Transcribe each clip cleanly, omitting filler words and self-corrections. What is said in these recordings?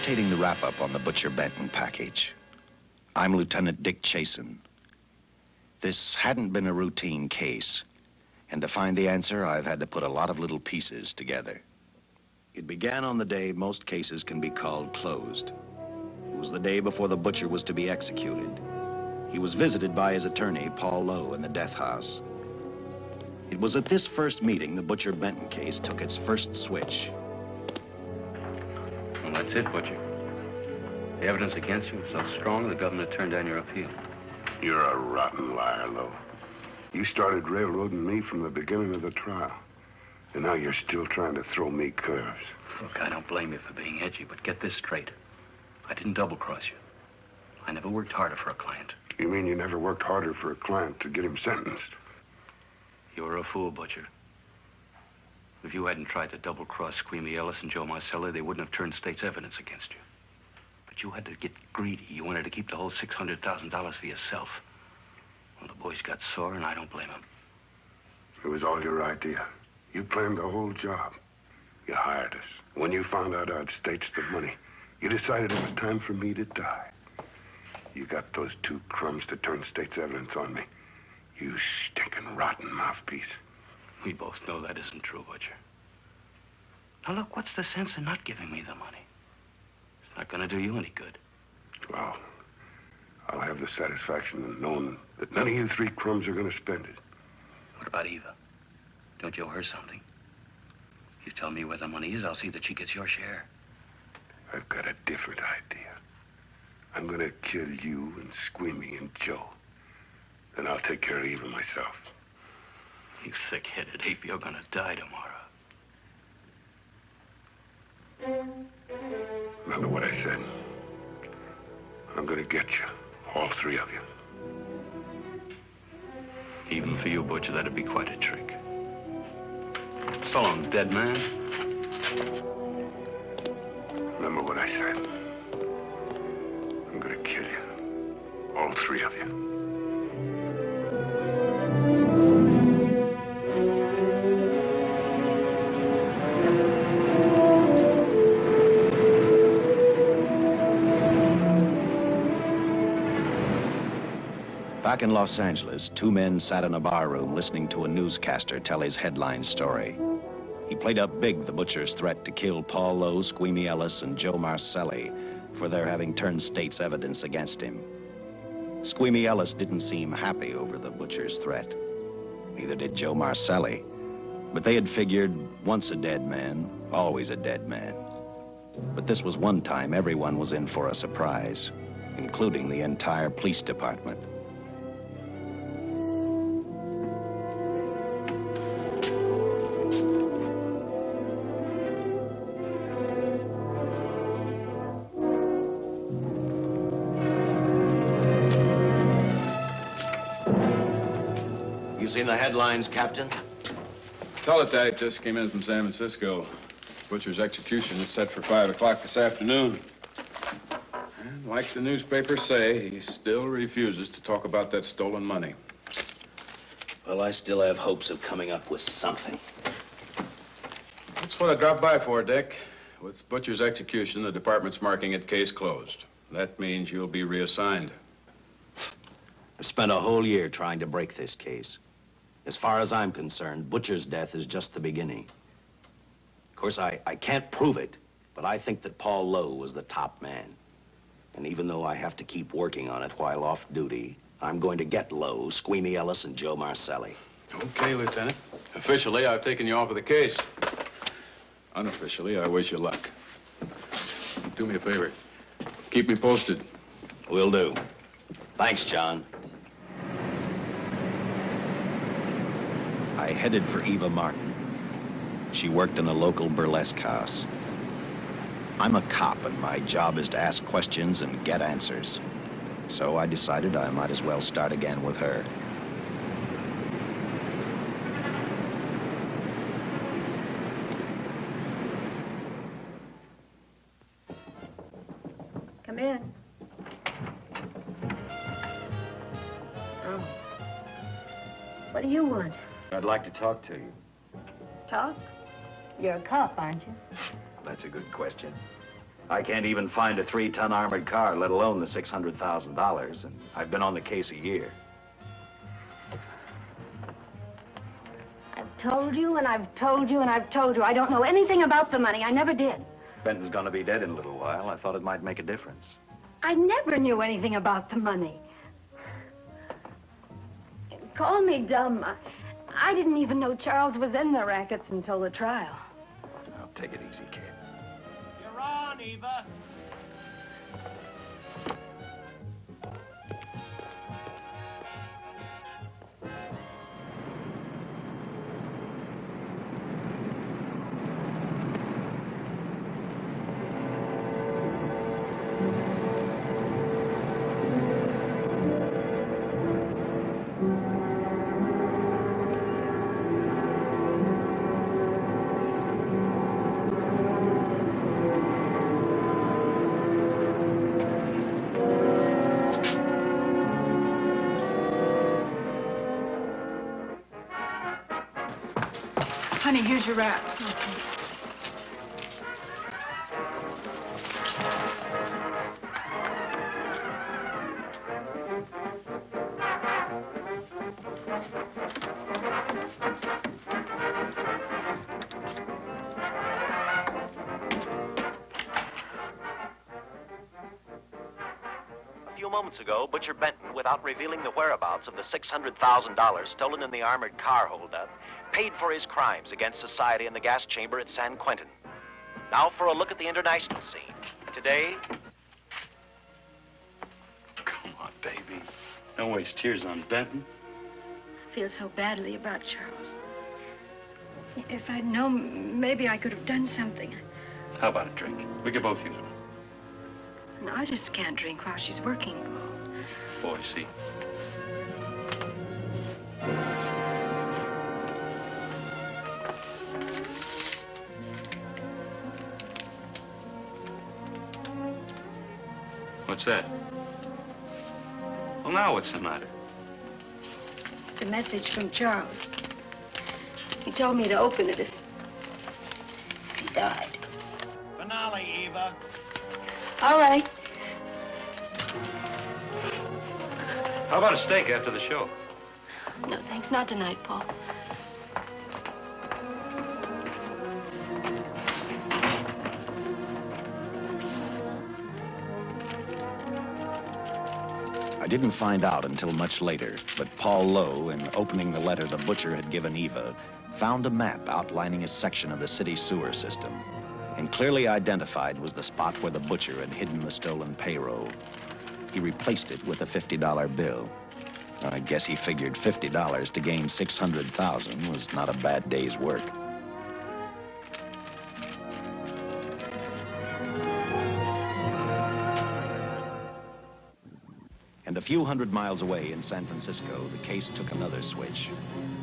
imitating the wrap-up on the Butcher Benton package. I'm Lieutenant Dick Chasen. This hadn't been a routine case, and to find the answer, I've had to put a lot of little pieces together. It began on the day most cases can be called closed. It was the day before the butcher was to be executed. He was visited by his attorney, Paul Lowe, in the death house. It was at this first meeting the Butcher Benton case took its first switch. Well, that's it, Butcher. The evidence against you was so strong, the governor turned down your appeal. You're a rotten liar, Lowe. You started railroading me from the beginning of the trial. And now you're still trying to throw me curves. Look, I don't blame you for being edgy, but get this straight. I didn't double-cross you. I never worked harder for a client. You mean you never worked harder for a client to get him sentenced? You were a fool, Butcher. If you hadn't tried to double-cross Squeamy Ellis and Joe Marcelli, they wouldn't have turned state's evidence against you. But you had to get greedy. You wanted to keep the whole $600,000 for yourself. Well, the boys got sore, and I don't blame them. It was all your idea. You planned the whole job. You hired us. When you found out I'd staged the money, you decided it was time for me to die. You got those two crumbs to turn state's evidence on me. You stinking rotten mouthpiece. We both know that isn't true, Butcher. Now, look, what's the sense in not giving me the money? It's not going to do you any good. Well, I'll have the satisfaction of knowing that none of you three crumbs are going to spend it. What about Eva? Don't you owe her something? If you tell me where the money is, I'll see that she gets your share. I've got a different idea. I'm going to kill you and Squeamy and Joe. Then I'll take care of Eva myself. You thick-headed ape, you're going to die tomorrow. Remember what I said. I'm going to get you. All three of you. Even for you, Butcher, that'd be quite a trick. So long, dead man. Remember what I said. I'm going to kill you. All three of you. Back in Los Angeles, two men sat in a bar room listening to a newscaster tell his headline story. He played up big the butcher's threat to kill Paul Lowe, Squeamy Ellis, and Joe Marcelli for their having turned state's evidence against him. Squeamy Ellis didn't seem happy over the butcher's threat. Neither did Joe Marcelli. But they had figured, once a dead man, always a dead man. But this was one time everyone was in for a surprise, including the entire police department. You seen the headlines, Captain? Teletype just came in from San Francisco. Butcher's execution is set for 5 o'clock this afternoon. And like the newspapers say, he still refuses to talk about that stolen money. Well, I still have hopes of coming up with something. That's what I dropped by for, Dick. With Butcher's execution, the department's marking it case closed. That means you'll be reassigned. I've spent a whole year trying to break this case. As far as I'm concerned, Butcher's death is just the beginning. Of course, I can't prove it, but I think that Paul Lowe was the top man. And even though I have to keep working on it while off duty, I'm going to get Lowe, Squeamy Ellis, and Joe Marcelli. Okay, Lieutenant. Officially, I've taken you off of the case. Unofficially, I wish you luck. Do me a favor. Keep me posted. Will do. Thanks, John. I headed for Eva Martin. She worked in a local burlesque house. I'm a cop, and my job is to ask questions and get answers. So I decided I might as well start again with her. Come in. Oh. What do you want? I'd like to talk to you. Talk? You're a cop, aren't you? That's a good question. I can't even find a 3-ton armored car, let alone the $600,000, and I've been on the case a year. I've told you, and I've told you, and I've told you. I don't know anything about the money. I never did. Benton's gonna be dead in a little while. I thought it might make a difference. I never knew anything about the money. Call me dumb. I didn't even know Charles was in the rackets until the trial. I'll take it easy, kid. You're on, Eva. Honey, here's your wrap. A few moments ago, Butcher Benton, without revealing the whereabouts of the $600,000 stolen in the armored car holdup, paid for his crimes against society in the gas chamber at San Quentin. Now for a look at the international scene. Today... Come on, baby. Don't waste tears on Benton. I feel so badly about Charles. If I'd known, maybe I could have done something. How about a drink? We could both use one. No, I just can't drink while she's working, Paul. Boy, see. What's that? Well, now what's the matter? It's a message from Charles. He told me to open it if he died. Finale, Eva. All right. How about a steak after the show? No, thanks. Not tonight, Paul. I didn't find out until much later, but Paul Lowe, in opening the letter the butcher had given Eva, found a map outlining a section of the city sewer system. And clearly identified was the spot where the butcher had hidden the stolen payroll. He replaced it with a $50 bill. I guess he figured $50 to gain $600,000 was not a bad day's work. And a few hundred miles away in San Francisco, the case took another switch,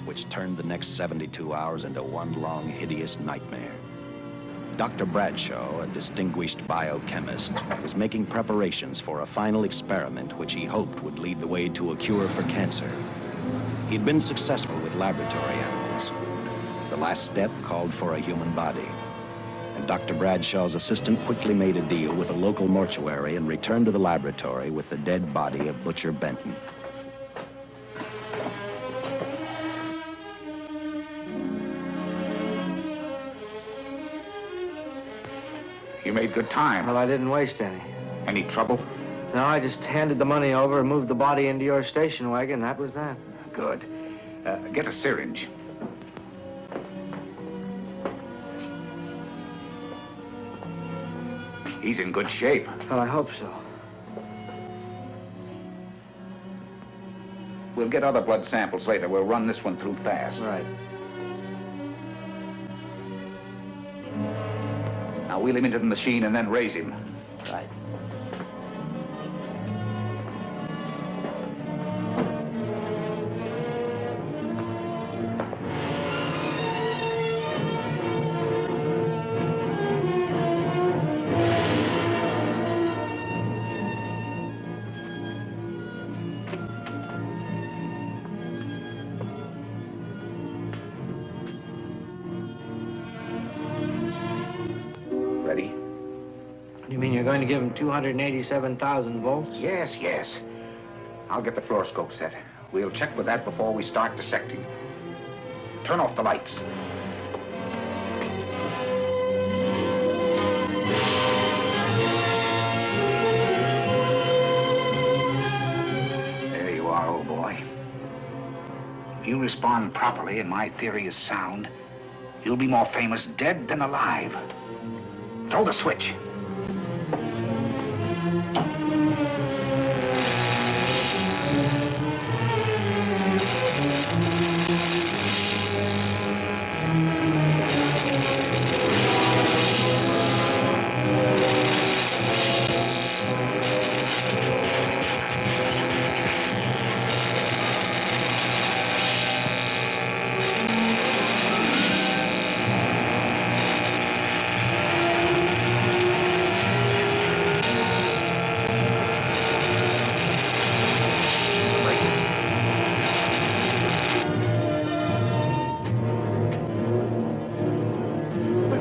which turned the next 72 hours into one long, hideous nightmare. Dr. Bradshaw, a distinguished biochemist, was making preparations for a final experiment which he hoped would lead the way to a cure for cancer. He'd been successful with laboratory animals. The last step called for a human body. And Dr. Bradshaw's assistant quickly made a deal with a local mortuary and returned to the laboratory with the dead body of Butcher Benton. You made good time. Well, I didn't waste any. Any trouble? No, I just handed the money over and moved the body into your station wagon. That was that. Good. Get a syringe. He's in good shape. Well, I hope so. We'll get other blood samples later. We'll run this one through fast. Right. Now wheel him into the machine and then raise him. Right. You mean you're going to give him 287,000 volts? Yes, yes. I'll get the fluoroscope set. We'll check with that before we start dissecting. Turn off the lights. There you are, old boy. If you respond properly and my theory is sound, you'll be more famous dead than alive. Throw the switch.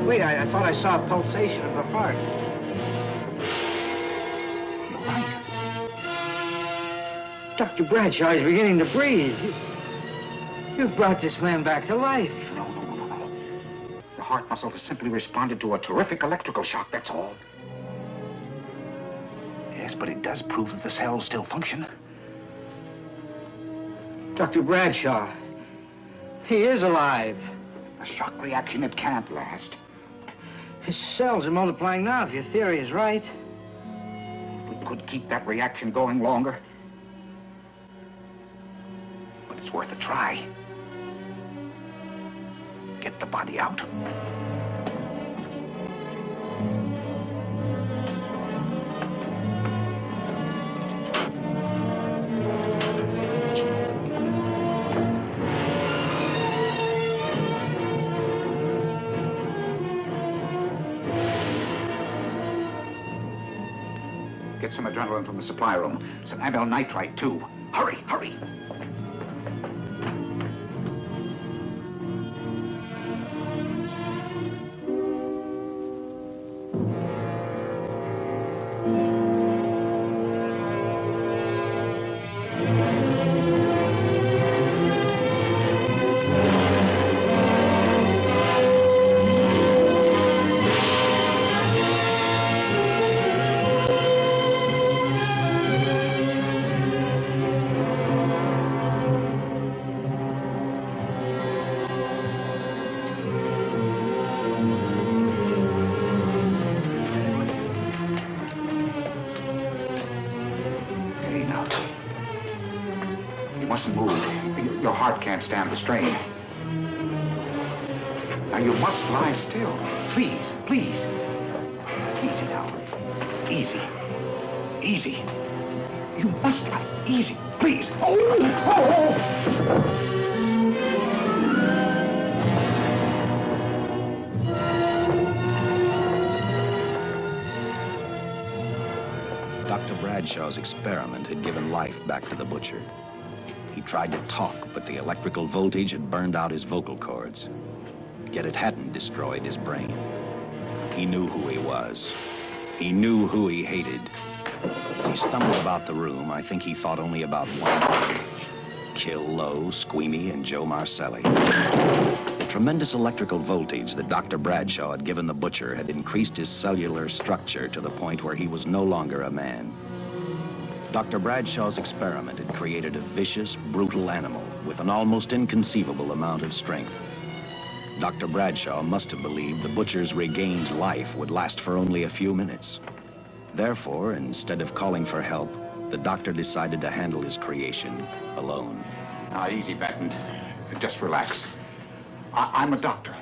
Wait, I thought I saw a pulsation of the heart. You're right. Dr. Bradshaw is beginning to breathe. You've brought this man back to life. No. The heart muscle has simply responded to a terrific electrical shock, that's all. Yes, but it does prove that the cells still function. Dr. Bradshaw, he is alive. A shock reaction, it can't last. His cells are multiplying now, if your theory is right. We could keep that reaction going longer. But it's worth a try. Get the body out. Get some adrenaline from the supply room. Some amyl nitrite, too. Hurry, hurry. Your heart can't stand the strain. Now, you must lie still. Please, please. Easy now. Easy. Easy. You must lie. Easy. Please. Oh! Dr. Bradshaw's experiment had given life back to the butcher. He tried to talk, but the electrical voltage had burned out his vocal cords. Yet it hadn't destroyed his brain. He knew who he was. He knew who he hated. As he stumbled about the room, I think he thought only about one thing: kill Lowe, Squeamy, and Joe Marcelli. The tremendous electrical voltage that Dr. Bradshaw had given the butcher had increased his cellular structure to the point where he was no longer a man. Dr. Bradshaw's experiment had created a vicious, brutal animal with an almost inconceivable amount of strength. Dr. Bradshaw must have believed the butcher's regained life would last for only a few minutes. Therefore, instead of calling for help, the doctor decided to handle his creation alone. Now, easy, Benton. Just relax. I'm a doctor.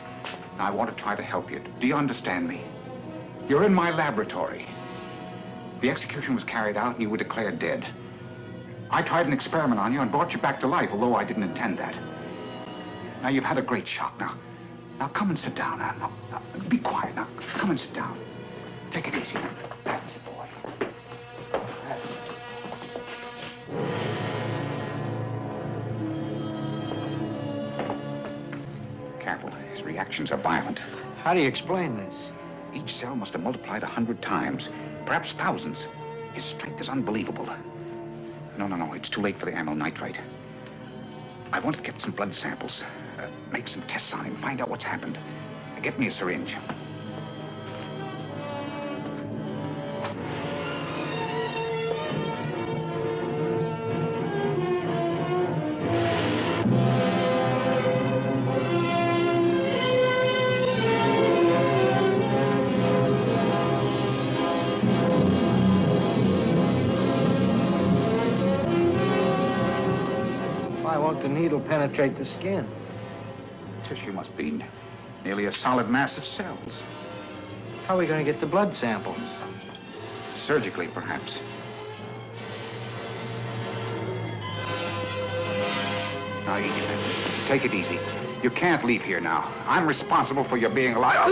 I want to try to help you. Do you understand me? You're in my laboratory. The execution was carried out and you were declared dead. I tried an experiment on you and brought you back to life, although I didn't intend that. Now, you've had a great shock. Now, come and sit down. Now, be quiet. Now, come and sit down. Take it easy. That's the boy. Careful. His reactions are violent. How do you explain this? Each cell must have multiplied 100 times, perhaps thousands. His strength is unbelievable. No, it's too late for the amyl nitrite. I want to get some blood samples, make some tests on him, find out what's happened. Get me a syringe. Why won't the needle penetrate the skin? Tissue must be nearly a solid mass of cells. How are we going to get the blood sample? Surgically, perhaps. Now, take it easy. You can't leave here now. I'm responsible for your being alive.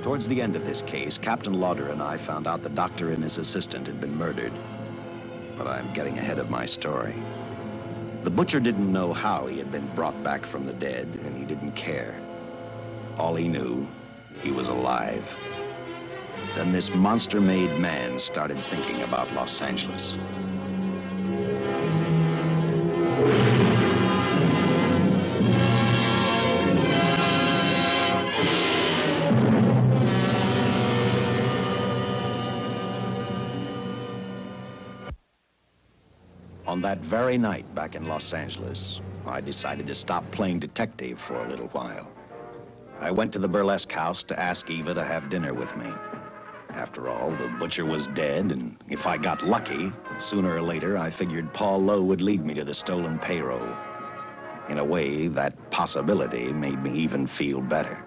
Towards the end of this case, Captain Lauder and I found out the doctor and his assistant had been murdered. But I'm getting ahead of my story. The butcher didn't know how he had been brought back from the dead, and he didn't care. All he knew, he was alive. Then this monster-made man started thinking about Los Angeles. On that very night back in Los Angeles, I decided to stop playing detective for a little while. I went to the burlesque house to ask Eva to have dinner with me. After all, the butcher was dead, and if I got lucky, sooner or later, I figured Paul Lowe would lead me to the stolen payroll. In a way, that possibility made me even feel better.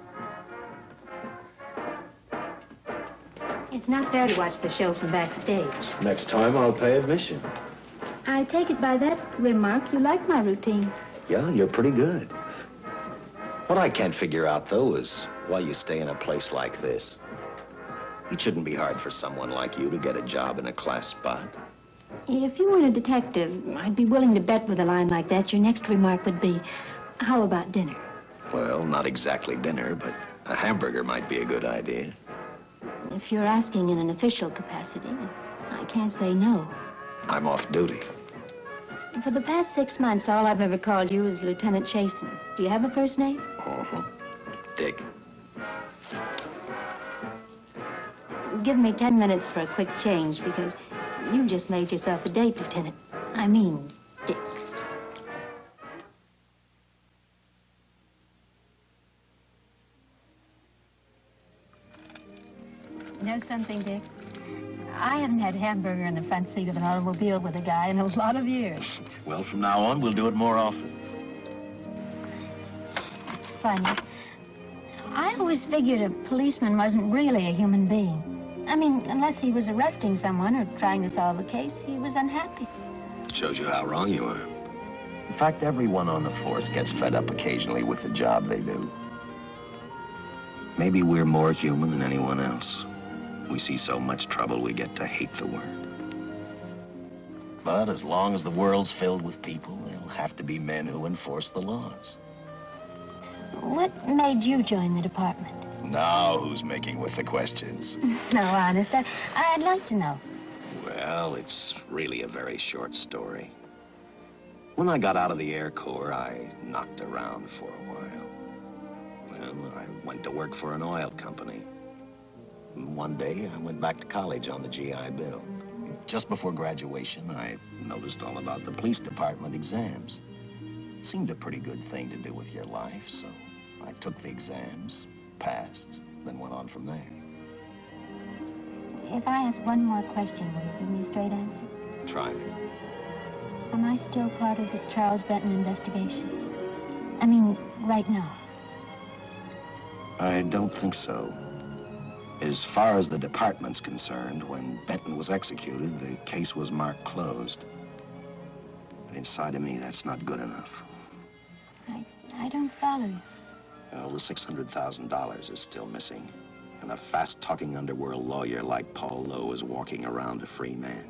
It's not fair to watch the show from backstage. Next time, I'll pay admission. I take it by that remark you like my routine. Yeah, you're pretty good. What I can't figure out, though, is why you stay in a place like this. It shouldn't be hard for someone like you to get a job in a class spot. If you weren't a detective, I'd be willing to bet with a line like that your next remark would be, how about dinner? Well, not exactly dinner, but a hamburger might be a good idea. If you're asking in an official capacity, I can't say no. I'm off duty. For the past 6 months, all I've ever called you is Lieutenant Chasen. Do you have a first name? Dick. Give me 10 minutes for a quick change, because you just made yourself a date, Lieutenant. I mean, Dick. You know something, Dick? I haven't had hamburger in the front seat of an automobile with a guy in a lot of years. Well, from now on, we'll do it more often. It's funny. I always figured a policeman wasn't really a human being. I mean, unless he was arresting someone or trying to solve a case, he was unhappy. Shows you how wrong you are. In fact, everyone on the force gets fed up occasionally with the job they do. Maybe we're more human than anyone else. We see so much trouble, we get to hate the word. But as long as the world's filled with people, there'll have to be men who enforce the laws. What made you join the department? Now who's making with the questions? No, honest, I'd like to know. Well, it's really a very short story. When I got out of the Air Corps, I knocked around for a while. Well, I went to work for an oil company. One day, I went back to college on the GI Bill. Just before graduation, I noticed all about the police department exams. Seemed a pretty good thing to do with your life, so I took the exams, passed, then went on from there. If I ask one more question, will you give me a straight answer? Try me. Am I still part of the Charles Benton investigation? I mean, right now. I don't think so. As far as the department's concerned, when Benton was executed, the case was marked closed. But inside of me, that's not good enough. I don't follow you. Well, the $600,000 is still missing. And a fast-talking underworld lawyer like Paul Lowe is walking around a free man.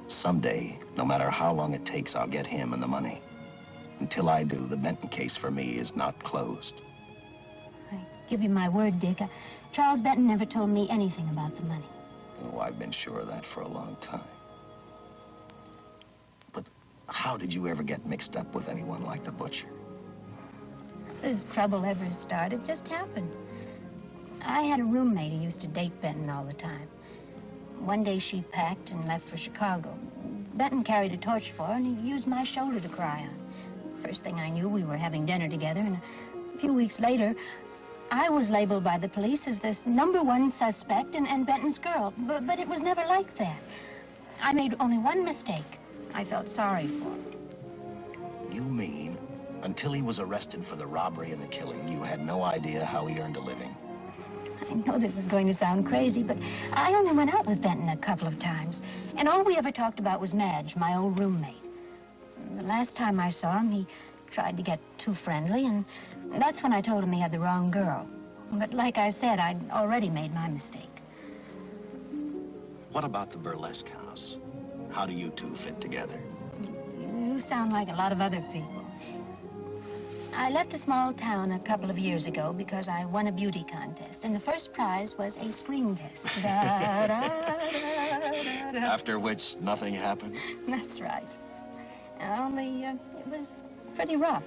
Someday, no matter how long it takes, I'll get him and the money. Until I do, the Benton case for me is not closed. I give you my word, Dick. Charles Benton never told me anything about the money. Oh, I've been sure of that for a long time. But how did you ever get mixed up with anyone like the butcher? This trouble ever started just happened. I had a roommate who used to date Benton all the time. One day she packed and left for Chicago. Benton carried a torch for her, and he used my shoulder to cry on. First thing I knew, we were having dinner together, and a few weeks later, I was labeled by the police as this #1 suspect and Benton's girl. But it was never like that. I made only one mistake. I felt sorry for him. You mean, until he was arrested for the robbery and the killing, you had no idea how he earned a living? I know this is going to sound crazy, but I only went out with Benton a couple of times. And all we ever talked about was Madge, my old roommate. The last time I saw him, he tried to get too friendly, and that's when I told him he had the wrong girl. But like I said, I'd already made my mistake. What about the burlesque house? How do you two fit together? You sound like a lot of other people. I left a small town a couple of years ago because I won a beauty contest, and the first prize was a screen test. After which, nothing happened? That's right. Only, it was pretty rough.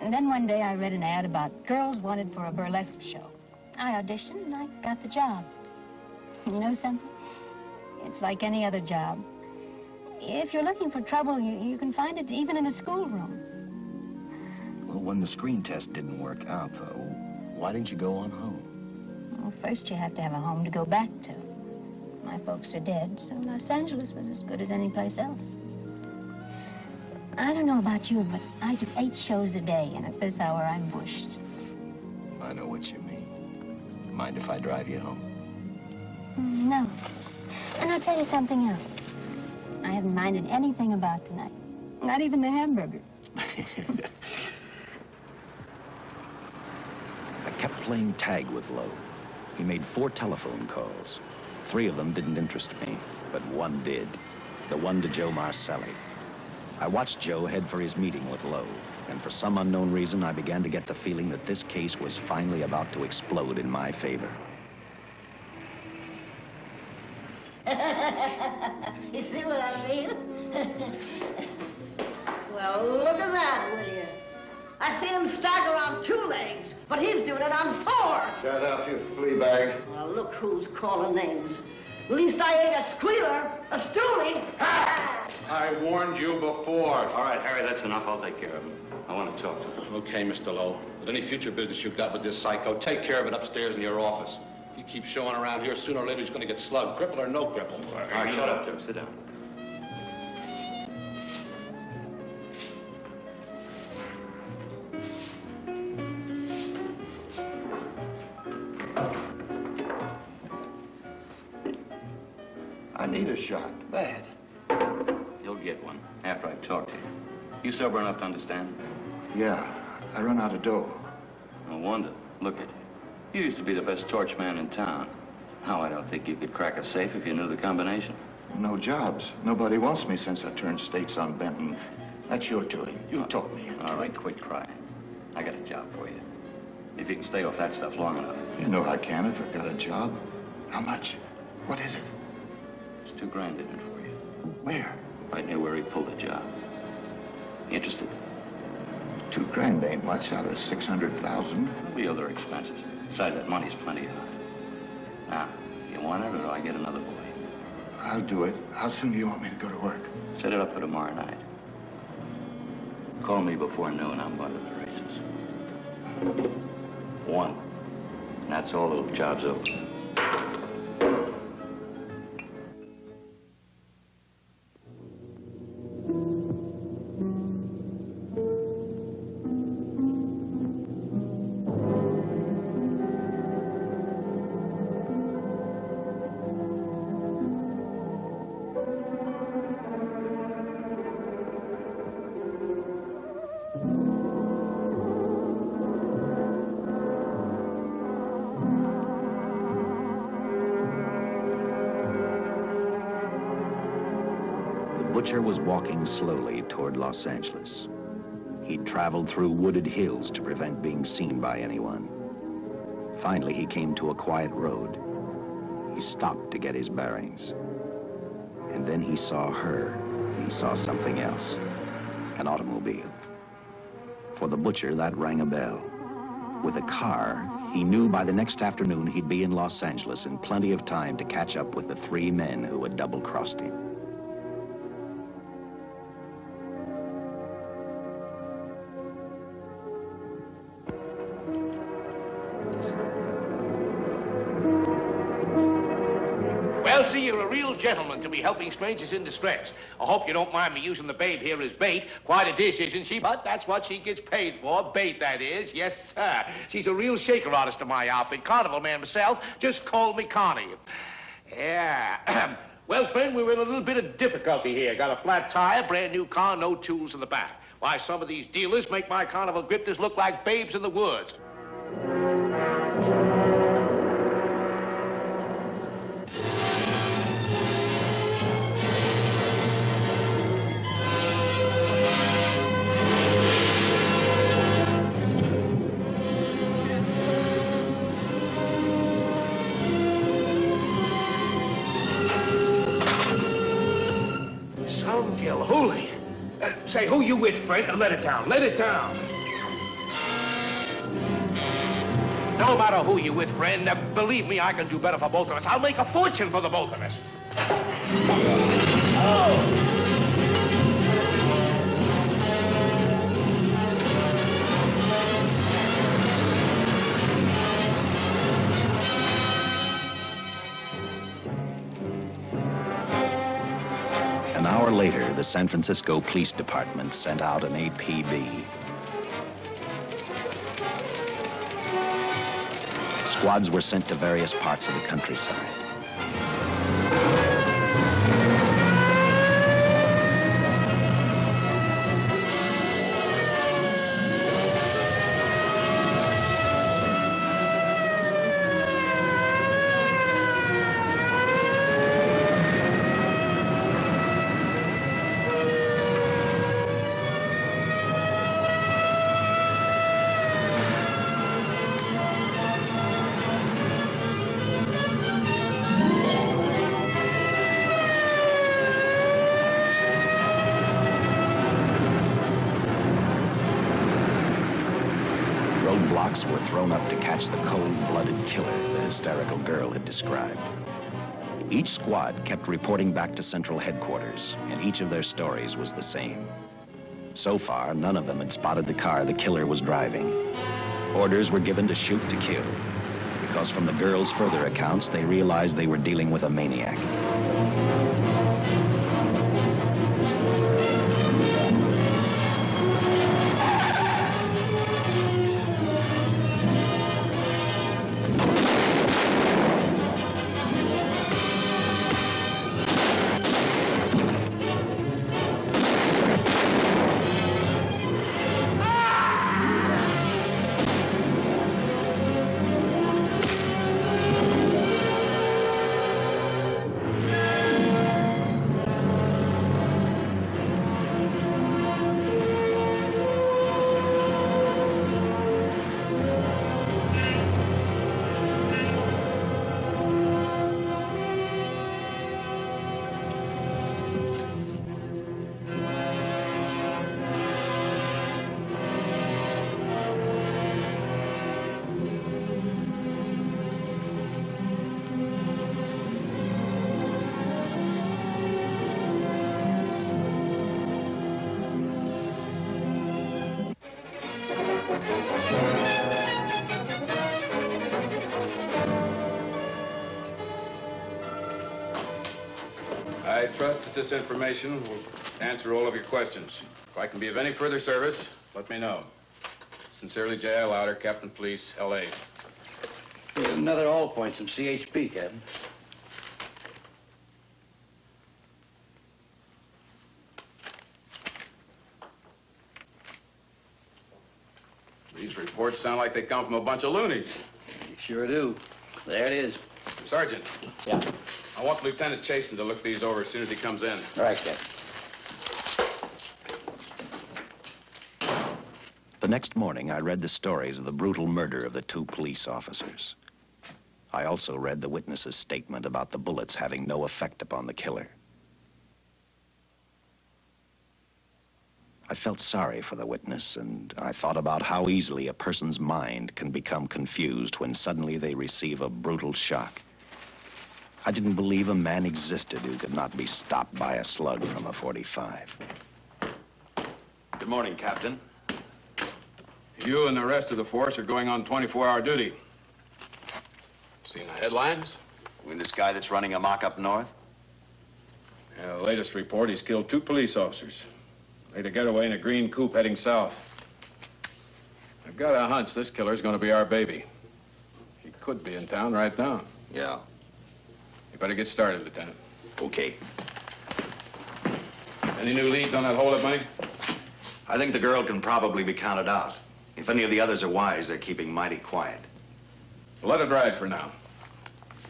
And then one day I read an ad about girls wanted for a burlesque show. I auditioned, and I got the job. You know something? It's like any other job. If you're looking for trouble, you can find it even in a schoolroom. Well, when the screen test didn't work out, though, why didn't you go on home? Well, first you have to have a home to go back to. My folks are dead, so Los Angeles was as good as any place else. I don't know about you, but I do 8 shows a day, and at this hour I'm bushed. I know what you mean. Mind if I drive you home? No. And I'll tell you something else. I haven't minded anything about tonight. Not even the hamburger. I kept playing tag with Lowe. He made 4 telephone calls. 3 of them didn't interest me, but one did. The one to Joe Marcelli. I watched Joe head for his meeting with Lowe, and for some unknown reason, I began to get the feeling that this case was finally about to explode in my favor. You see what I mean? Well, look at that, will you? I see him stagger on 2 legs, but he's doing it on 4. Shut up, you flea bag. Well, look who's calling names. At least I ain't a squealer, a stoolie. I warned you before. All right, Harry, that's enough. I'll take care of him. I want to talk to him. Okay, Mr. Lowe. With any future business you've got with this psycho, take care of it upstairs in your office. He keeps showing around here, sooner or later he's going to get slugged, cripple or no cripple. All right, shut up, Joe. Sit down. I need a shot, bad. You'll get one after I talk to you. You sober enough to understand? Yeah, I run out of dough. No wonder. Look at you. You used to be the best torch man in town. Now, I don't think you could crack a safe if you knew the combination. No jobs. Nobody wants me since I turned states on Benton. That's your doing. You talked me into All right, it. quit crying. I got a job for you. If you can stay off that stuff long enough. You know I can if I've got a job. How much? What is it? There's $2 grand in it for you. Where? Right near where he pulled the job. Interested? $2 grand ain't much out of 600,000. There'll be other expenses. Besides, that money's plenty of it. Now, you want it, or do I get another boy? I'll do it. How soon do you want me to go to work? Set it up for tomorrow night. Call me before noon. I'm going to the races. 1. And that's all. The job's over. The butcher was walking slowly toward Los Angeles. He'd traveled through wooded hills to prevent being seen by anyone. Finally, he came to a quiet road. He stopped to get his bearings. And then he saw her. He saw something else. An automobile. For the butcher, that rang a bell. With a car, he knew by the next afternoon he'd be in Los Angeles in plenty of time to catch up with the 3 men who had double-crossed him. Well, see, you're a real gentleman to be helping strangers in distress. I hope you don't mind me using the babe here as bait. Quite a dish, isn't she? But that's what she gets paid for. Bait, that is. Yes, sir. She's a real shaker artist of my outfit. Carnival man myself. Just call me Connie. Yeah. Well, friend, we're in a little bit of difficulty here. Got a flat tire, brand new car, no tools in the back. Why, some of these dealers make my carnival grifters look like babes in the woods. Holy. Say, who you with, friend? Let it down. Let it down. No matter who you with, friend. Believe me, I can do better for both of us. I'll make a fortune for the both of us. Oh! An hour later, the San Francisco Police Department sent out an APB. Squads were sent to various parts of the countryside. Roadblocks were thrown up to catch the cold-blooded killer the hysterical girl had described. Each squad kept reporting back to central headquarters, and each of their stories was the same. So far, none of them had spotted the car the killer was driving. Orders were given to shoot to kill, because from the girls' further accounts, they realized they were dealing with a maniac. I trust that this information will answer all of your questions. If I can be of any further service, let me know. Sincerely, J.I. Louder, Captain Police, L.A. Here's another all points from CHP, Captain. These reports sound like they come from a bunch of loonies. You sure do. There it is. Sergeant. Yeah. I want Lieutenant Chasen to look these over as soon as he comes in. All right, Captain. The next morning, I read the stories of the brutal murder of the 2 police officers. I also read the witness's statement about the bullets having no effect upon the killer. I felt sorry for the witness, and I thought about how easily a person's mind can become confused when suddenly they receive a brutal shock. I didn't believe a man existed who could not be stopped by a slug from a .45. Good morning, Captain. You and the rest of the force are going on 24-hour duty. Seen the headlines? You mean this guy that's running amok up north? Yeah, the latest report, he's killed 2 police officers. Made a getaway in a green coupe heading south. I've got a hunch this killer's going to be our baby. He could be in town right now. Yeah. You better get started, Lieutenant. Okay. Any new leads on that holdup money? I think the girl can probably be counted out. If any of the others are wise, they're keeping mighty quiet. Let it ride for now.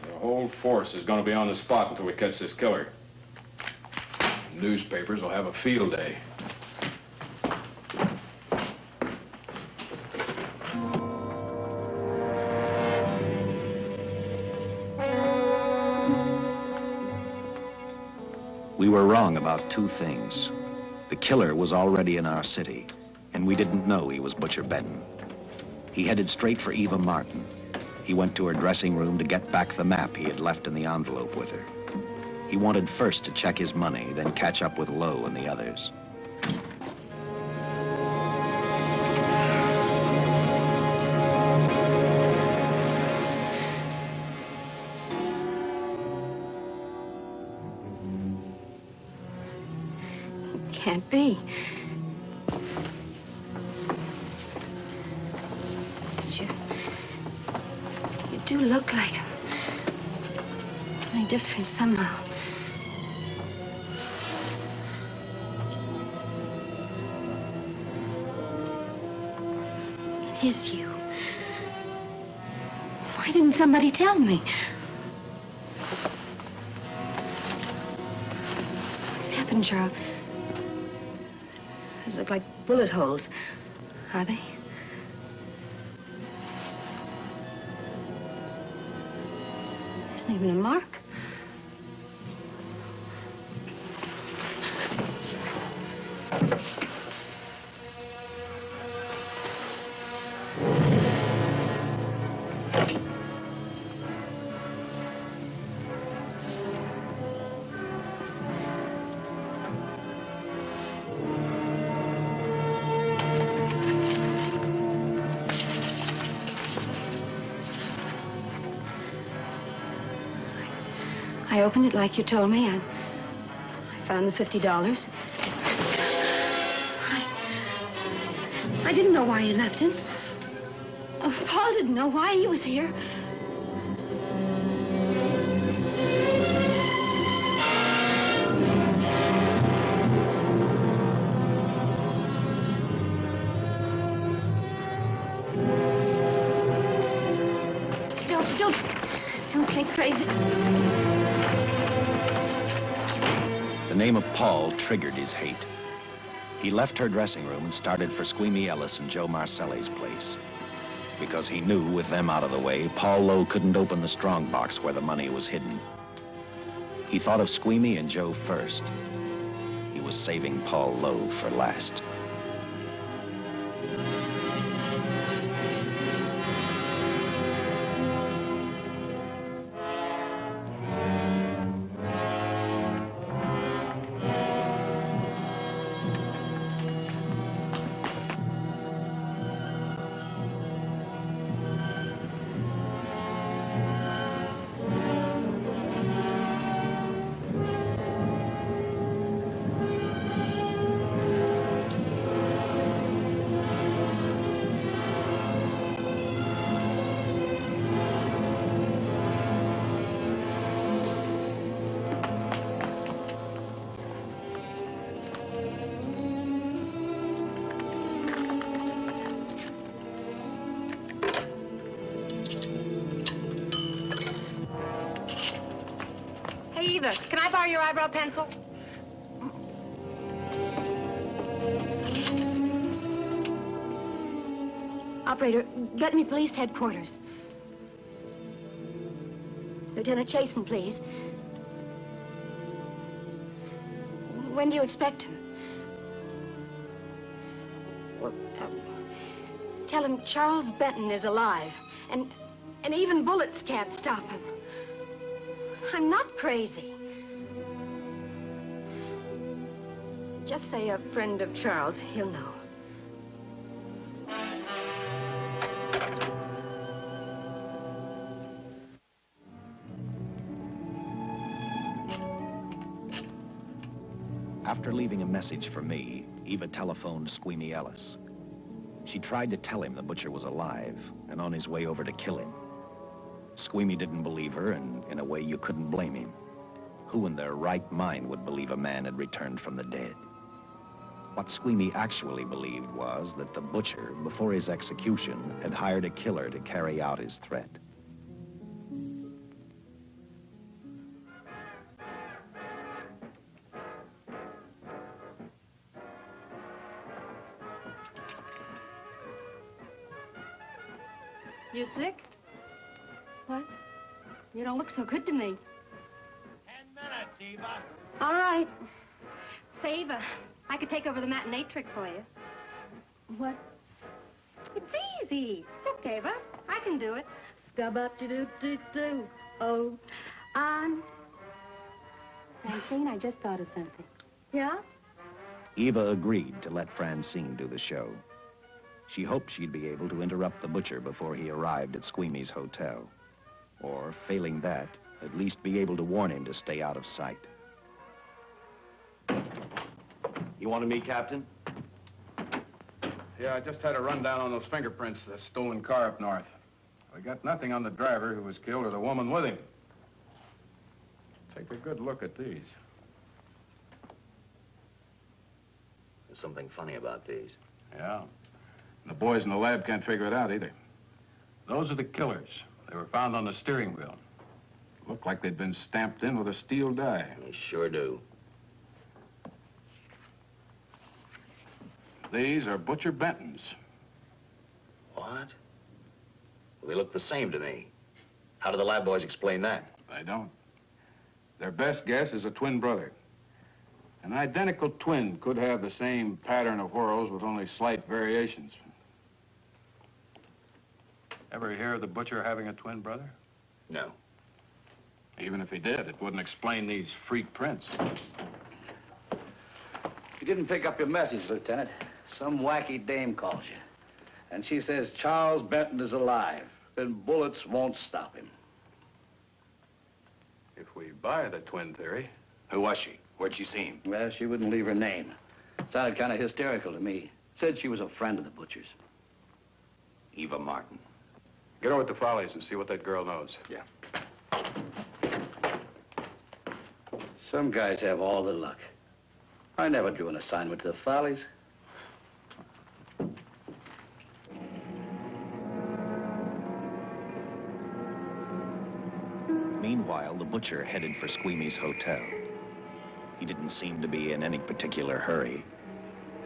The whole force is going to be on the spot until we catch this killer. Newspapers will have a field day. We were wrong about 2 things. The killer was already in our city, and we didn't know he was Butcher Benton. He headed straight for Eva Martin. He went to her dressing room to get back the map he had left in the envelope with her. He wanted first to check his money, then catch up with Lowe and the others. Can't be. You do look like him. Only different somehow. It is you. Why didn't somebody tell me? What's happened, Charles? Those look like bullet holes. Are they? There isn't even a mark. I opened it like you told me. I found the $50. I didn't know why you left it. Oh, Paul didn't know why he was here. Don't think crazy. The name of Paul triggered his hate. He left her dressing room and started for Squeamy Ellis and Joe Marcelli's place. Because he knew, with them out of the way, Paul Lowe couldn't open the strong box where the money was hidden. He thought of Squeamy and Joe first. He was saving Paul Lowe for last. Hey, Eva, can I borrow your eyebrow pencil? Operator, get me police headquarters. Lieutenant Chasen, please. When do you expect him? Well, tell him Charles Benton is alive, and even bullets can't stop him. I'm not crazy. Just say a friend of Charles. He'll know. After leaving a message for me, Eva telephoned Squeamy Ellis. She tried to tell him the butcher was alive and on his way over to kill him. Squeamy didn't believe her, and in a way you couldn't blame him. Who in their right mind would believe a man had returned from the dead? What Squeamy actually believed was that the butcher, before his execution, had hired a killer to carry out his threat. You sick? What? You don't look so good to me. 10 minutes, Eva. All right. Say, Eva, I could take over the matinee trick for you. What? It's easy. Look, Eva, I can do it. Scabba-doo-doo-doo-doo. Oh, on. Francine, I just thought of something. Yeah? Eva agreed to let Francine do the show. She hoped she'd be able to interrupt the butcher before he arrived at Squeamy's hotel. Or, failing that, at least be able to warn him to stay out of sight. You wanted me, Captain? Yeah, I just had a rundown on those fingerprints of the stolen car up north. We got nothing on the driver who was killed or the woman with him. Take a good look at these. There's something funny about these. Yeah. The boys in the lab can't figure it out either. Those are the killers. They were found on the steering wheel. Looked like they'd been stamped in with a steel die. They sure do. These are Butcher Benton's. What? Well, they look the same to me. How do the lab boys explain that? They don't. Their best guess is a twin brother. An identical twin could have the same pattern of whorls with only slight variations. Ever hear of the butcher having a twin brother? No. Even if he did, it wouldn't explain these freak prints. You didn't pick up your message, Lieutenant. Some wacky dame calls you. And she says Charles Benton is alive, and bullets won't stop him. If we buy the twin theory. Who was she? Where'd she see him? Well, she wouldn't leave her name. Sounded kind of hysterical to me. Said she was a friend of the butcher's. Eva Martin. Get over to the Follies and see what that girl knows. Yeah. Some guys have all the luck. I never drew an assignment to the Follies. Meanwhile, the butcher headed for Squeamy's hotel. He didn't seem to be in any particular hurry.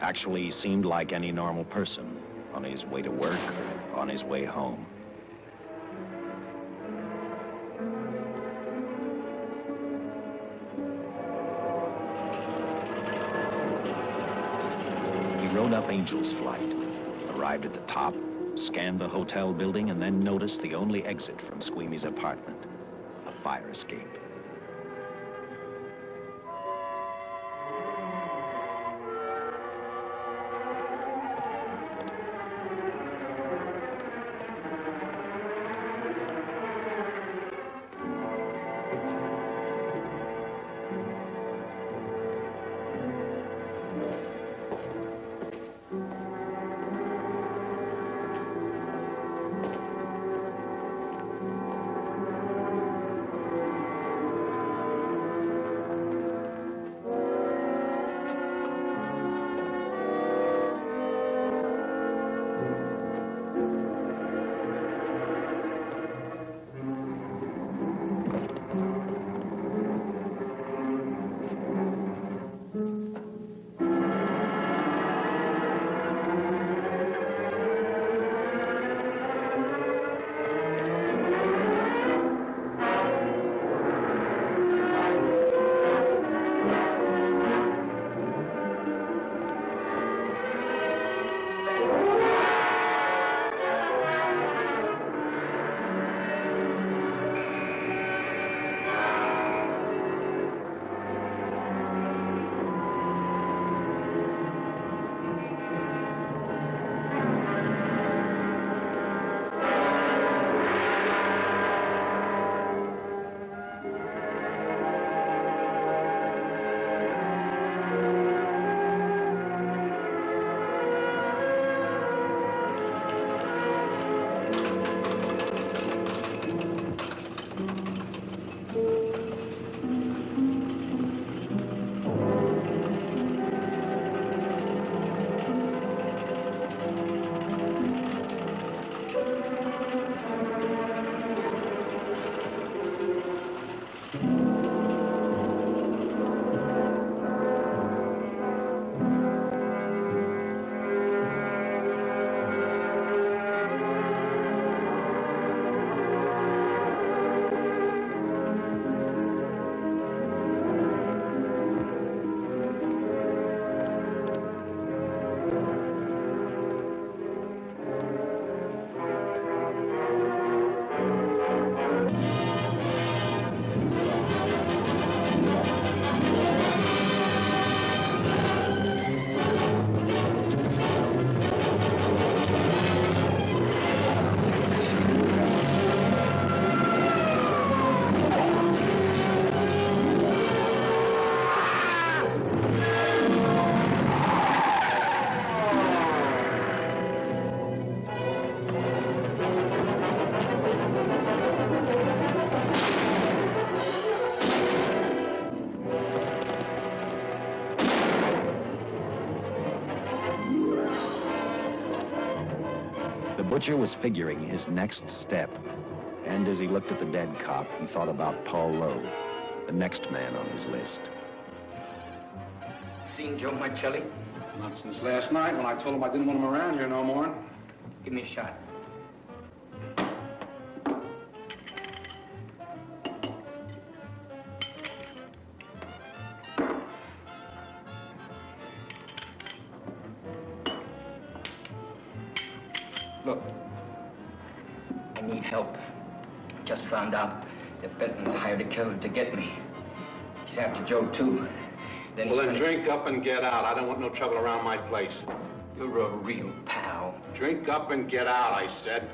Actually, he seemed like any normal person, on his way to work or on his way home. He rode up Angel's Flight, arrived at the top, scanned the hotel building, and then noticed the only exit from Squeamy's apartment, a fire escape. butcher was figuring his next step. And as he looked at the dead cop, he thought about Paul Lowe, the next man on his list. Seen Joe Marcelli? Not since last night when I told him I didn't want him around here no more. Give me a shot. Look, I need help. Just found out that Benton's hired a killer to get me. He's after Joe, too. Well, then drink up and get out. I don't want no trouble around my place. You're a real pal. Drink up and get out, I said.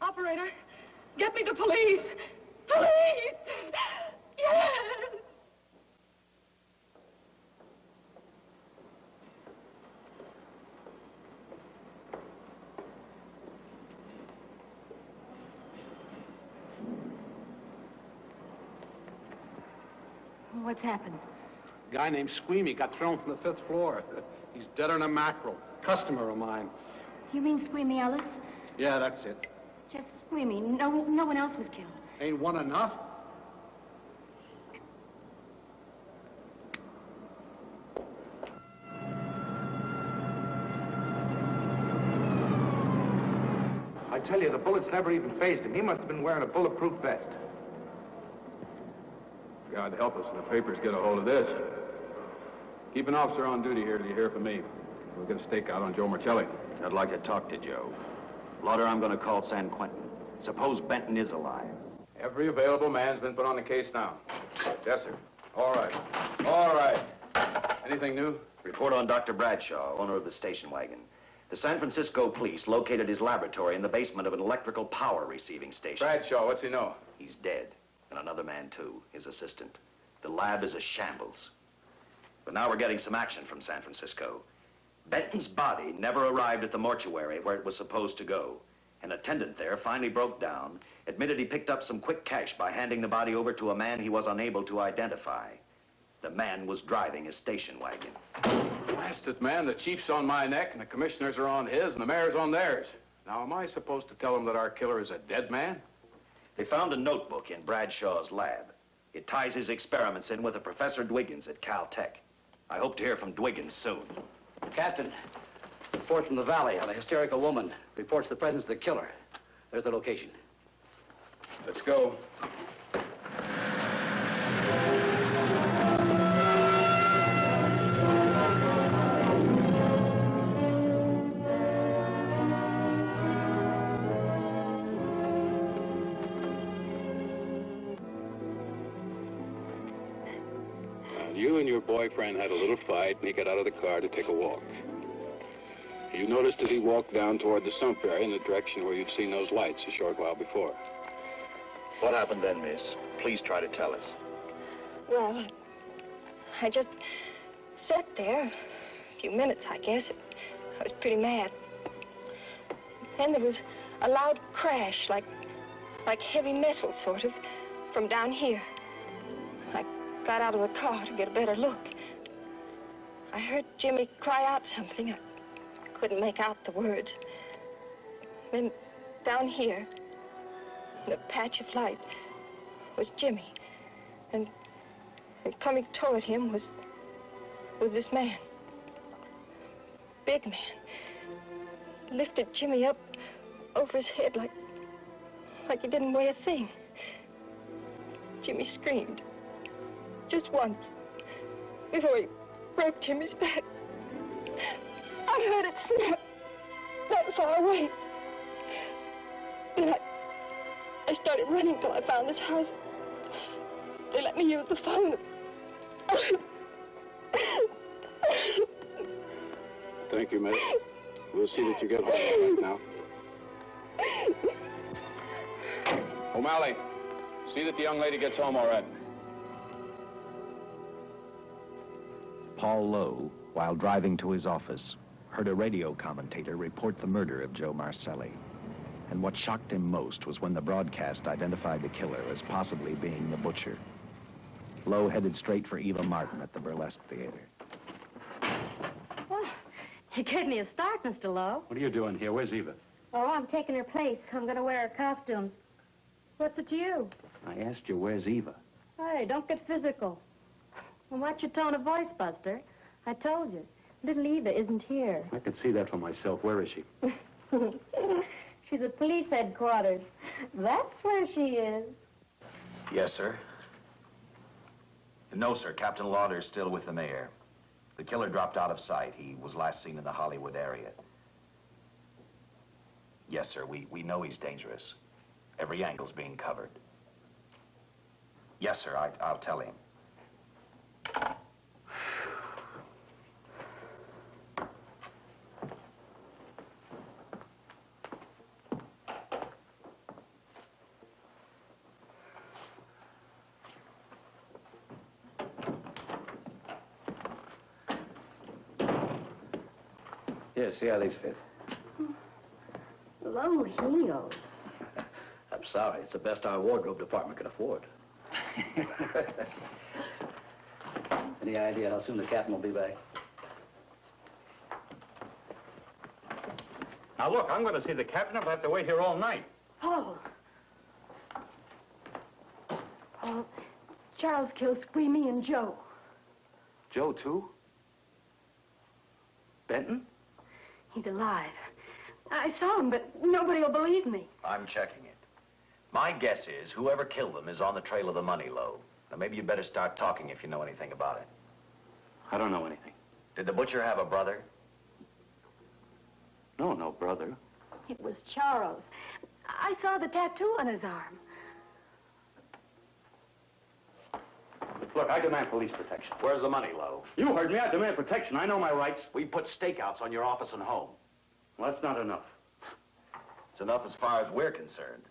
Operator, get me the police. Police! Yes! What's happened? A guy named Squeamy got thrown from the 5th floor. He's dead on a mackerel. Customer of mine. You mean Squeamy Ellis? Yeah, that's it. Just Squeamy. No one else was killed. Ain't one enough? I tell you, the bullets never even phased him. He must have been wearing a bulletproof vest. God help us when the papers get a hold of this. Keep an officer on duty here till you hear from me. We'll get a stakeout on Joe Marcelli. I'd like to talk to Joe. Lauder, I'm going to call San Quentin. Suppose Benton is alive. Every available man's been put on the case now. Yes, sir. All right. All right. Anything new? Report on Dr. Bradshaw, owner of the station wagon. The San Francisco police located his laboratory in the basement of an electrical power receiving station. Bradshaw, what's he know? He's dead. And another man, too, his assistant. The lab is a shambles. But now we're getting some action from San Francisco. Benton's body never arrived at the mortuary where it was supposed to go. An attendant there finally broke down, admitted he picked up some quick cash by handing the body over to a man he was unable to identify. The man was driving his station wagon. Blast it, man. The chief's on my neck, and the commissioners are on his, and the mayor's on theirs. Now, am I supposed to tell them that our killer is a dead man? They found a notebook in Bradshaw's lab. It ties his experiments in with a Professor Dwiggins at Caltech. I hope to hear from Dwiggins soon. Captain, report from the valley on a hysterical woman. Reports the presence of the killer. There's the location. Let's go. You and your boyfriend had a little fight, and he got out of the car to take a walk. You noticed that he walked down toward the sump area in the direction where you'd seen those lights a short while before. What happened then, miss? Please try to tell us. Well, I just sat there a few minutes, I guess. I was pretty mad. Then there was a loud crash, like heavy metal, sort of, from down here. I got out of the car to get a better look. I heard Jimmy cry out something. I couldn't make out the words. Then down here, in a patch of light, was Jimmy. And coming toward him was this man. Big man. Lifted Jimmy up over his head like he didn't weigh a thing. Jimmy screamed. Just once, before he broke Jimmy's back. I heard it snap, not far away. Then I started running till I found this house. They let me use the phone. Thank you, miss. We'll see that you get home right now. O'Malley, see that the young lady gets home all right. Paul Lowe, while driving to his office, heard a radio commentator report the murder of Joe Marcelli. And what shocked him most was when the broadcast identified the killer as possibly being the butcher. Lowe headed straight for Eva Martin at the Burlesque Theater. Oh, you gave me a start, Mr. Lowe. What are you doing here? Where's Eva? Oh, I'm taking her place. I'm going to wear her costumes. What's it to you? I asked you, where's Eva? Hey, don't get physical. Well, watch your tone of voice, Buster. I told you. Little Eva isn't here. I could see that for myself. Where is she? She's at police headquarters. That's where she is. Yes, sir. No, sir. Captain Lauder's still with the mayor. The killer dropped out of sight. He was last seen in the Hollywood area. Yes, sir. We know he's dangerous. Every angle's being covered. Yes, sir. I'll tell him. Here, see how these fit. Low heels. I'm sorry. It's the best our wardrobe department can afford. Any idea how soon the captain will be back? Now, look, I'm going to see the captain. I'll have to wait here all night. Paul. Paul, Charles killed Squeamy and Joe. Joe, too? Benton? He's alive. I saw him, but nobody will believe me. I'm checking it. My guess is whoever killed them is on the trail of the money, Lowe. Now, maybe you better start talking if you know anything about it. I don't know anything. Did the butcher have a brother? No brother. It was Charles. I saw the tattoo on his arm. Look, I demand police protection. Where's the money, Lowe? You heard me. I demand protection. I know my rights. We put stakeouts on your office and home. Well, that's not enough. It's enough as far as we're concerned.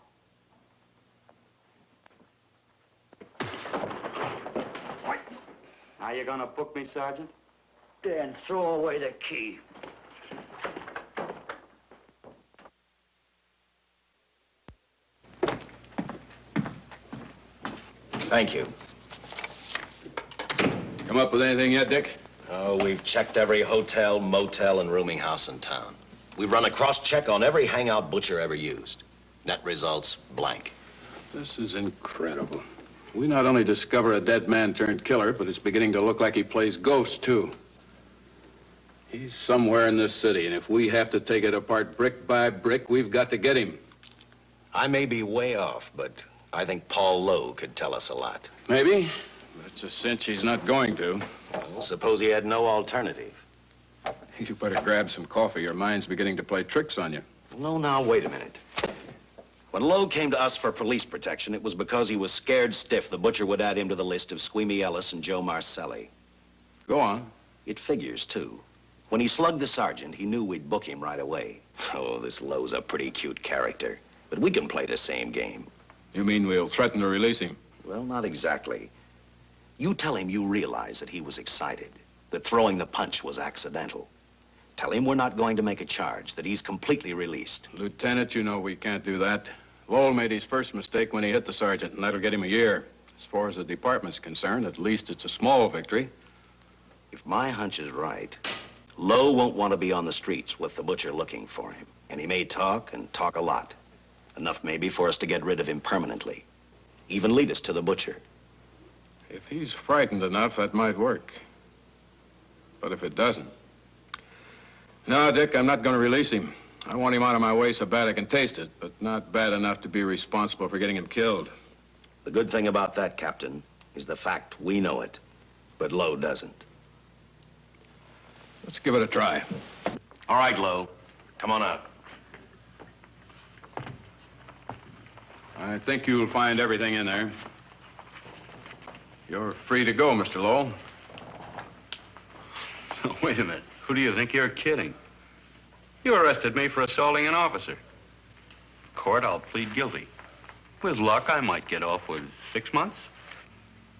Now you gonna book me, Sergeant? Then throw away the key. Thank you. Come up with anything yet, Dick? Oh, we've checked every hotel, motel, and rooming house in town. We've run a cross-check on every hangout Butcher ever used. Net results, blank. This is incredible. We not only discover a dead man turned killer, but it's beginning to look like he plays ghost, too. He's somewhere in this city, and if we have to take it apart brick by brick, we've got to get him. I may be way off, but I think Paul Lowe could tell us a lot. Maybe, but it's a cinch he's not going to. Well, suppose he had no alternative. You better grab some coffee. Your mind's beginning to play tricks on you. No, now, wait a minute. When Lowe came to us for police protection, it was because he was scared stiff the Butcher would add him to the list of Squeamy Ellis and Joe Marcelli. Go on. It figures, too. When he slugged the sergeant, he knew we'd book him right away. Oh, this Lowe's a pretty cute character. But we can play the same game. You mean we'll threaten to release him? Well, not exactly. You tell him you realize that he was excited, that throwing the punch was accidental. Tell him we're not going to make a charge, that he's completely released. Lieutenant, you know we can't do that. Lowell made his first mistake when he hit the sergeant, and that'll get him a year. As far as the department's concerned, at least it's a small victory. If my hunch is right, Lowe won't want to be on the streets with the Butcher looking for him. And he may talk, and talk a lot. Enough maybe for us to get rid of him permanently. Even lead us to the Butcher. If he's frightened enough, that might work. But if it doesn't... No, Dick, I'm not going to release him. I want him out of my way so bad I can taste it, but not bad enough to be responsible for getting him killed. The good thing about that, Captain, is the fact we know it, but Lowe doesn't. Let's give it a try. All right, Lowe. Come on out. I think you'll find everything in there. You're free to go, Mr. Lowell. Wait a minute. Who do you think you're kidding? You arrested me for assaulting an officer. Court, I'll plead guilty. With luck, I might get off with 6 months.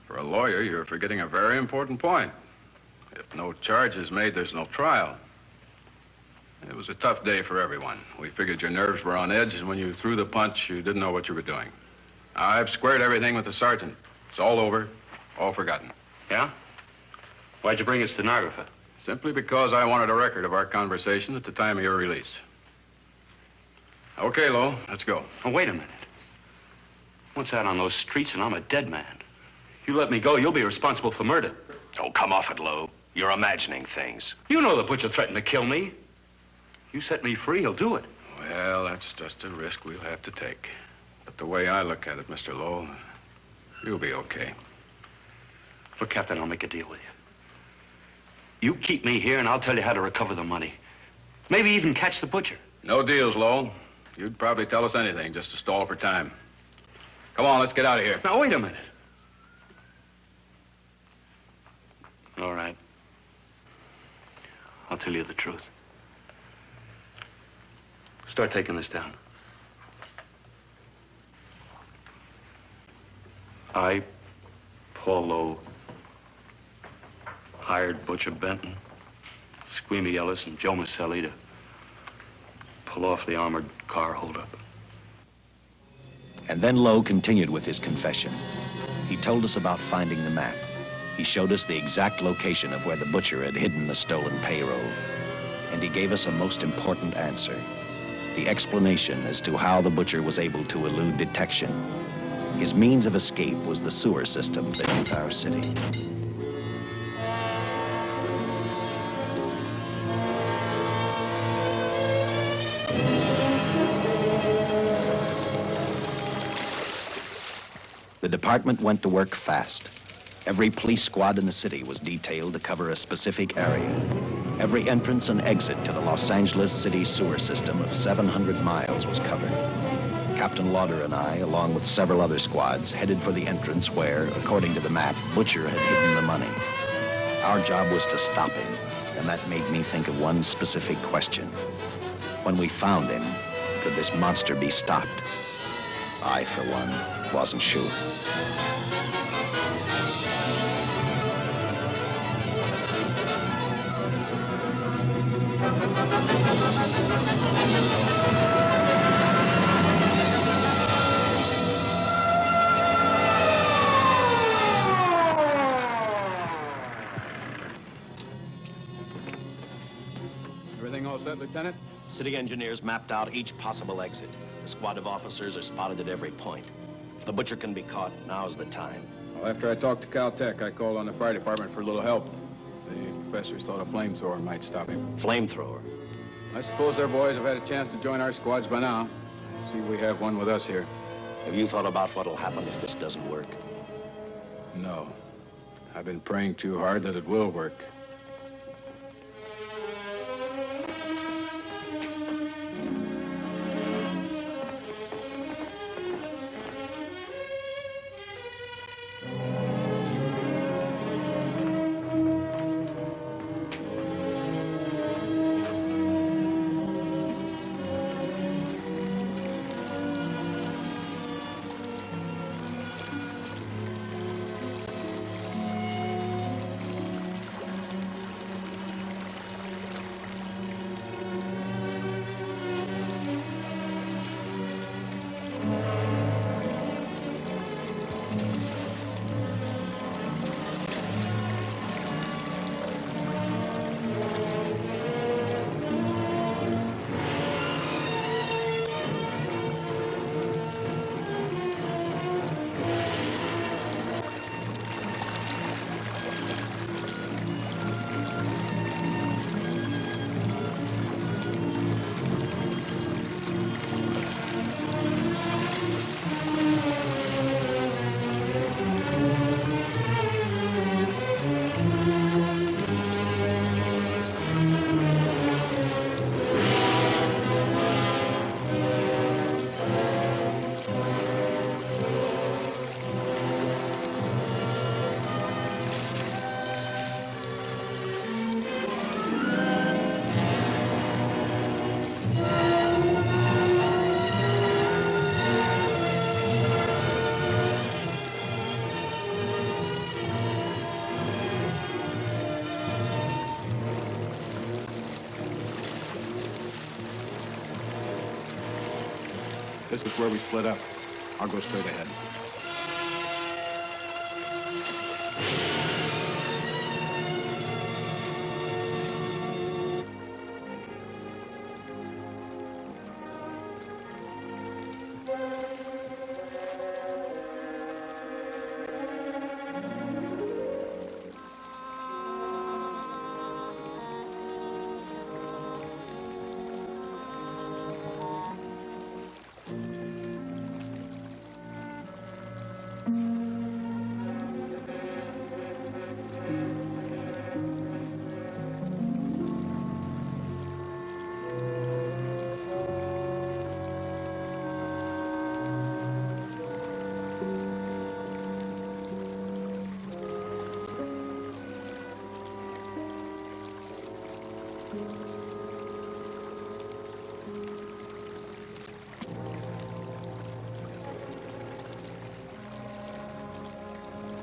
For a lawyer, you're forgetting a very important point. If no charge is made, there's no trial. It was a tough day for everyone. We figured your nerves were on edge, and when you threw the punch, you didn't know what you were doing. I've squared everything with the sergeant. It's all over, all forgotten. Yeah? Why'd you bring a stenographer? Simply because I wanted a record of our conversation at the time of your release. Okay, Lowe, let's go. Oh, wait a minute. Once out on those streets and I'm a dead man. You let me go, you'll be responsible for murder. Oh, come off it, Lowe. You're imagining things. You know the Butcher threatened to kill me. You set me free, he'll do it. Well, that's just a risk we'll have to take. But the way I look at it, Mr. Lowell, you'll be okay. Look, Captain, I'll make a deal with you. You keep me here, and I'll tell you how to recover the money. Maybe even catch the Butcher. No deals, Lowell. You'd probably tell us anything just to stall for time. Come on, let's get out of here. Now, wait a minute. All right. I'll tell you the truth. Start taking this down. I, Paul Lowe, hired Butcher Benton, Squeamy Ellis, and Joe Marcelli to pull off the armored car holdup. And then Lowe continued with his confession. He told us about finding the map. He showed us the exact location of where the Butcher had hidden the stolen payroll. And he gave us a most important answer. The explanation as to how the Butcher was able to elude detection. His means of escape was the sewer system beneath our city. The department went to work fast. Every police squad in the city was detailed to cover a specific area. Every entrance and exit to the Los Angeles city sewer system of 700 miles was covered. Captain Lauder and I, along with several other squads, headed for the entrance where, according to the map, Butcher had hidden the money. Our job was to stop him, And that made me think of one specific question. When we found him, could this monster be stopped? I, for one, wasn't sure. Everything all set, Lieutenant? City engineers mapped out each possible exit. The squad of officers are spotted at every point. If the butcher can be caught, now's the time. Well, after I talked to Caltech, I called on the fire department for a little help. The professors thought a flamethrower might stop him. Flamethrower? I suppose their boys have had a chance to join our squads by now. I see we have one with us here. Have you thought about what'll happen if this doesn't work? No. I've been praying too hard that it will work. This is where we split up. I'll go straight ahead.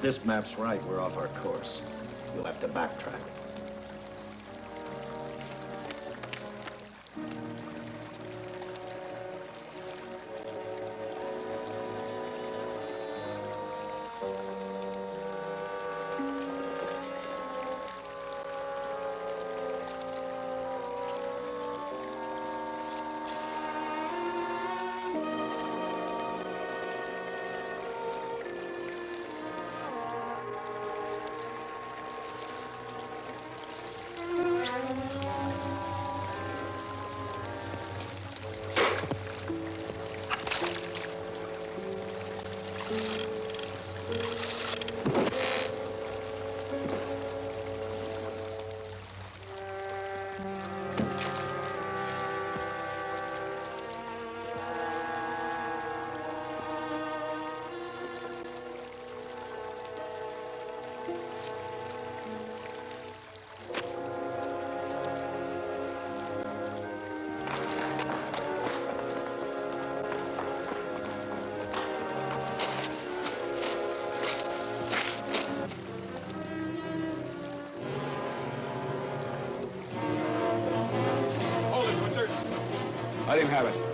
If this map's right, we're off our course. You'll have to backtrack. Let him have it.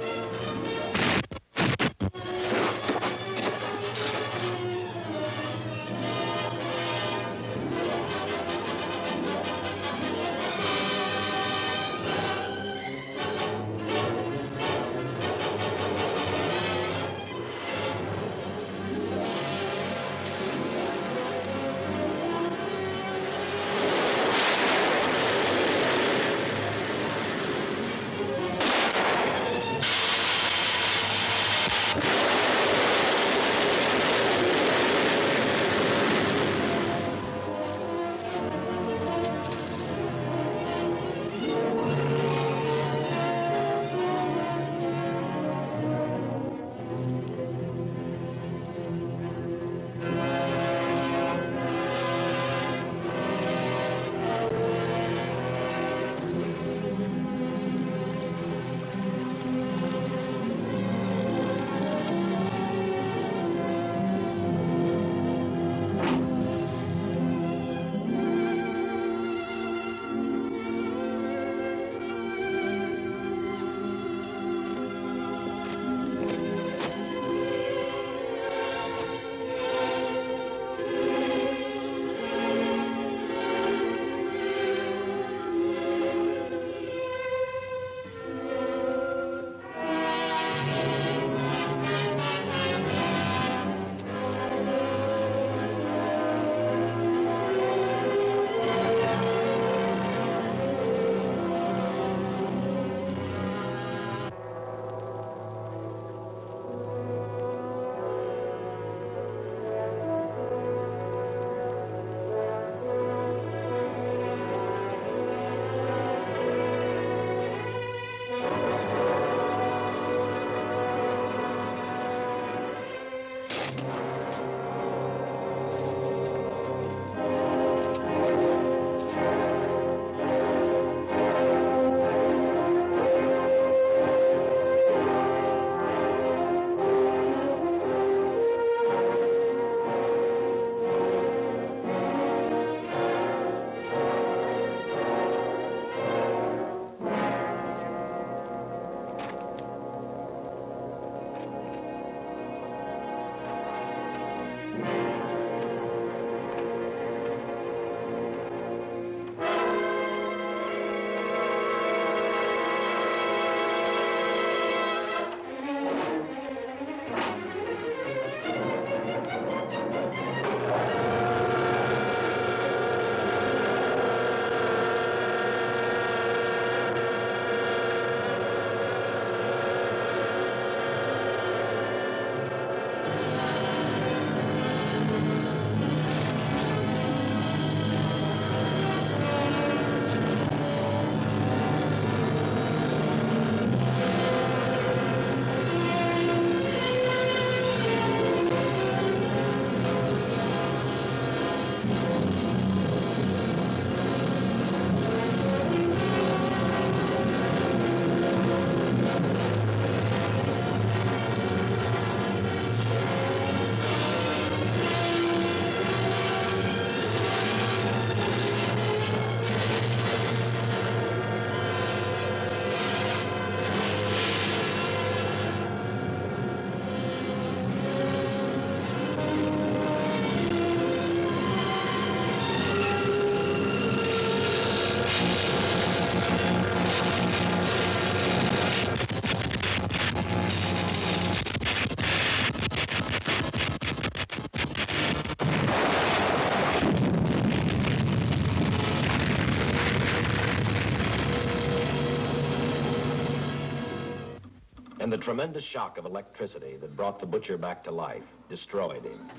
And the tremendous shock of electricity that brought the butcher back to life destroyed him.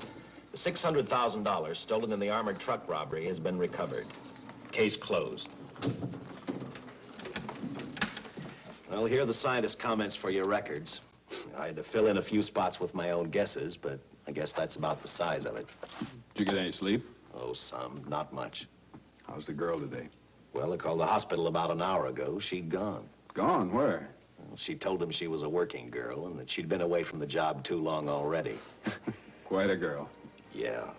The $600,000 stolen in the armored truck robbery has been recovered. Case closed. Well, here are the scientist's comments for your records. I had to fill in a few spots with my own guesses, but I guess that's about the size of it. Did you get any sleep? Oh, some. Not much. How's the girl today? Well, I called the hospital about an hour ago. She'd gone. Gone? Where? Well, she told him she was a working girl and that she'd been away from the job too long already. Quite a girl. Yeah.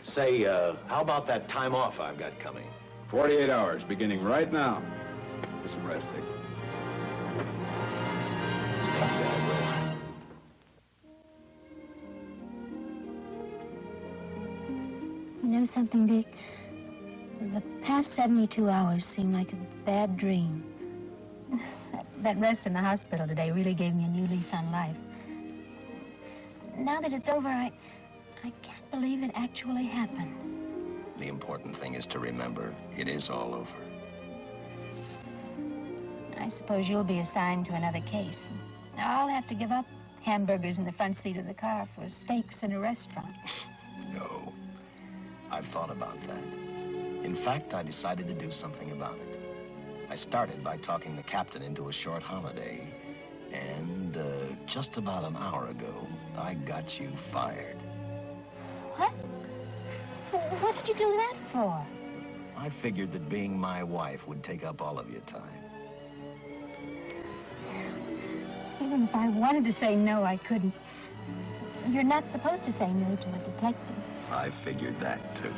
Say, how about that time off I've got coming? 48 hours, beginning right now. Get some rest, Dick. know something, Dick? The past 72 hours seem like a bad dream. That rest in the hospital today really gave me a new lease on life. Now that it's over, I can't believe it actually happened. The important thing is to remember it is all over. I suppose you'll be assigned to another case. I'll have to give up hamburgers in the front seat of the car for steaks in a restaurant. No. I've thought about that. In fact, I decided to do something about it. I started by talking the captain into a short holiday. And just about an hour ago, I got you fired. What? What did you do that for? I figured that being my wife would take up all of your time. Even if I wanted to say no, I couldn't. You're not supposed to say no to a detective. I figured that, too.